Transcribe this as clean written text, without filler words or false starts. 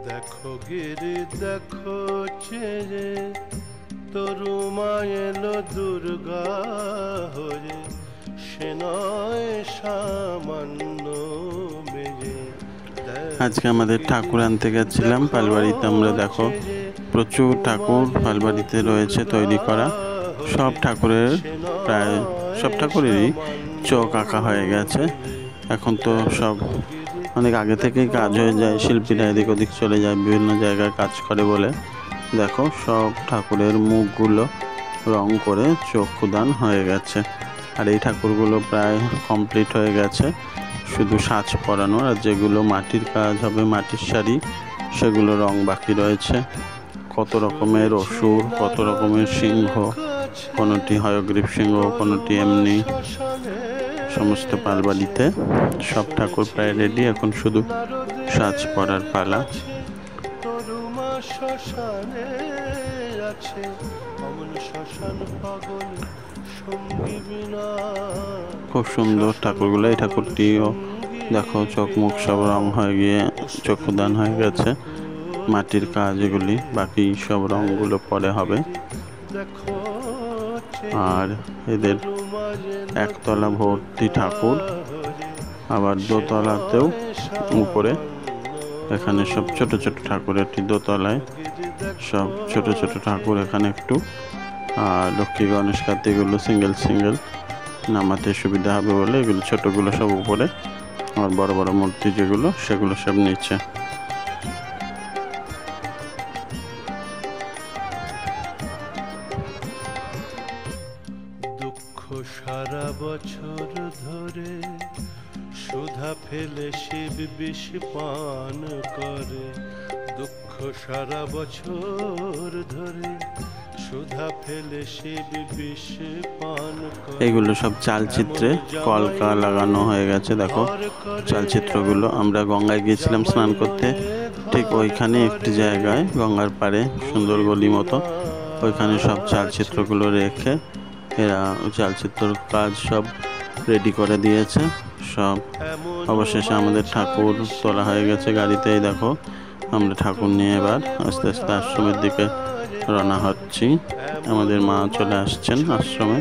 দেখো গিরি দেখো চেয়ে তরু মায়েলো দুর্গা হয়ে, সে নয় সামান্য মেয়ে। আজকে আমাদের ঠাকুর আনতে গেছিলাম পালবাড়িতে। আমরা দেখো প্রচুর ঠাকুর পালবাড়িতে রয়েছে তৈরি করা। সব ঠাকুরের প্রায় সব ঠাকুরেরই চোখ আঁকা হয়ে গেছে। এখন তো সব অনেক আগে থেকেই কাজ হয়ে যায়, শিল্পীরা এদিক ওদিক চলে যায়, বিভিন্ন জায়গায় কাজ করে বলে দেখো সব ঠাকুরের মুখগুলো রং করে চক্ষুদান হয়ে গেছে। আর এই ঠাকুরগুলো প্রায় কমপ্লিট হয়ে গেছে, শুধু সাজ পরানো। আর যেগুলো মাটির কাজ হবে, মাটির শাড়ি, সেগুলো রং বাকি রয়েছে। কত রকমের অসুর, কত রকমের সিংহ, কোনোটি হয়গ্রীব সিংহ, কোনোটি এমনি। সমস্ত পালবাড়িতে সব ঠাকুর প্রায় রেডি, এখন শুধু সাজ পরার পালা। খুব সুন্দর ঠাকুরগুলো। এই ঠাকুরটিও দেখো চোখ মুখ সব রং হয়ে গিয়ে চক্ষুদান হয়ে গেছে। মাটির কাজ এগুলি, বাকি সব রংগুলো পরে হবে। আর এদের একতলা ভর্তি ঠাকুর, আবার দোতলাতেও উপরে এখানে সব ছোট ছোট ঠাকুর। একটি দোতলায় সব ছোট ছোট ঠাকুর এখানে একটু। আর লক্ষ্মী গণেশ কার্তিকগুলো সিঙ্গেল সিঙ্গেল নামাতে সুবিধা হবে বলে এগুলো ছোটগুলো সব উপরে, আর বড় বড় মূর্তি যেগুলো সেগুলো সব নিচে। দুঃখ সারা বছর ধরে সুধা ফেলে শিব বিষ পান করে। দুঃখ সারা বছর ধরে সুধা ফেলে শিব বিষ পান করে। এগুলো সব চালচিত্রে কলকা লাগানো হয়ে গেছে। দেখো চালচিত্রগুলো। আমরা গঙ্গায় গিয়েছিলাম স্নান করতে, ঠিক ওইখানে একটি জায়গায় গঙ্গার পাড়ে সুন্দর গলি মতো, ওইখানে সব চালচিত্রগুলো রেখে এরা চালচিত্রর কাজ সব রেডি করে দিয়েছে সব। অবশেষে আমাদের ঠাকুর তোলা হয়ে গেছে গাড়িতেই। দেখো আমরা ঠাকুর নিয়ে এবার আস্তে আস্তে আশ্রমের দিকে রওনা হচ্ছি। আমাদের মা চলে আসছেন আশ্রমে।